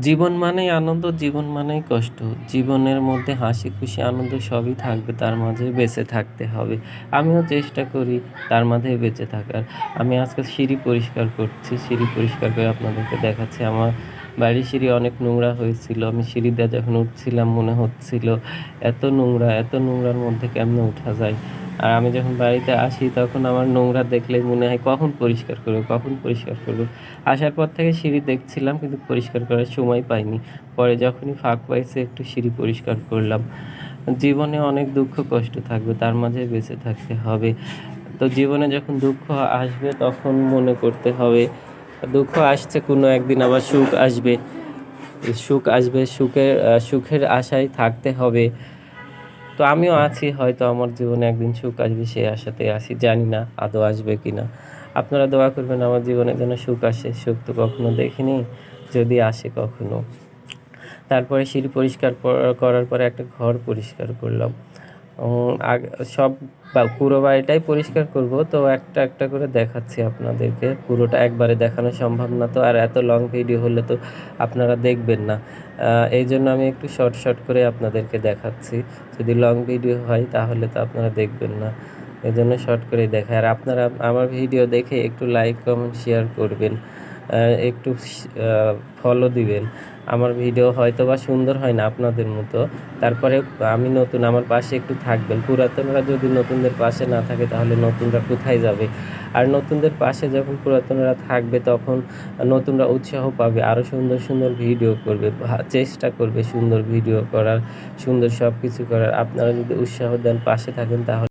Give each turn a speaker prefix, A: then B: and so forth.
A: জীবন মানেই আনন্দ, জীবন মানেই কষ্ট। জীবনের মধ্যে হাসি খুশি আনন্দ সবই থাকবে, তার মাঝে বেঁচে থাকতে হবে। আমিও চেষ্টা করি তার মাঝেই বেঁচে থাকার। আমি আজকে সিঁড়ি পরিষ্কার করছি। সিঁড়ি পরিষ্কার করে আপনাদেরকে দেখাচ্ছি। আমার বাড়ির সিঁড়ি অনেক নোংরা হয়েছিল। আমি সিঁড়ি দিয়ে যখন উঠছিলাম মনে হচ্ছিল এত নোংরার মধ্যে কেমনে উঠা যায়? আর আমি যখন বাড়িতে আসি তখন আমার নোংরা দেখলেই মনে হয় কখন পরিষ্কার করব, কখন পরিষ্কার করব? আসার পর থেকে সিঁড়ি দেখছিলাম কিন্তু পরিষ্কার করার সময় পাইনি। পরে যখনই ফাঁক পাইছি একটু সিঁড়ি পরিষ্কার করলাম। জীবনে অনেক দুঃখ কষ্ট থাকবে, তার মাঝে বেঁচে থাকতে হবে। তো জীবনে যখন দুঃখ আসবে তখন মনে করতে হবে দুঃখ আসছে, কোনো একদিন আবার সুখ আসবে। সুখ আসবে, সুখের আশায় থাকতে হবে। তো আমিও আছি, হয়তো আমার জীবনে একদিন সুখ আসবে সেই আশাতে আছি। জানি না আদৌ আসবে কিনা। আপনারা দোয়া করবেন আমার জীবনে যেন সুখ আসে। সুখ তো কখনো দেখিনি, যদি আসে কখনো। তারপরে সিঁড়ি পরিষ্কার করার পরে একটা ঘর পরিষ্কার করলাম। আগ সব পুরো বাড়িটাই পরিষ্কার করব, তো একটা একটা করে দেখাচ্ছি আপনাদেরকে। পুরোটা একবারে দেখানো সম্ভব না, তো আর এত লং ভিডিও হলে তো আপনারা দেখবেন না। এইজন্য আমি একটু শর্ট করে আপনাদেরকে দেখাচ্ছি। যদি লং ভিডিও হয় তাহলে তো আপনারা দেখবেন না। এজন্য শর্ট করেই দেখাই। আর আপনারা আমার ভিডিও দেখে একটু লাইক, কমেন্ট, শেয়ার করবেন। একটু ফলো দিবেন। আমার ভিডিও হয়তোবা সুন্দর হয় না আপনাদের মতো, তারপরে আমি নতুন, আমার পাশে একটু থাকবেন। পুরাতনরা যদি নতুনদের পাশে না থাকে তাহলে নতুনরা কোথায় যাবে? আর নতুনদের পাশে যখন পুরাতনরা থাকবে তখন নতুনরা উৎসাহ পাবে, আরও সুন্দর ভিডিও করবে, চেষ্টা করবে সুন্দর ভিডিও করার, সুন্দর সব কিছু করার। আপনারা যদি উৎসাহ দেন, পাশে থাকেন তাহলে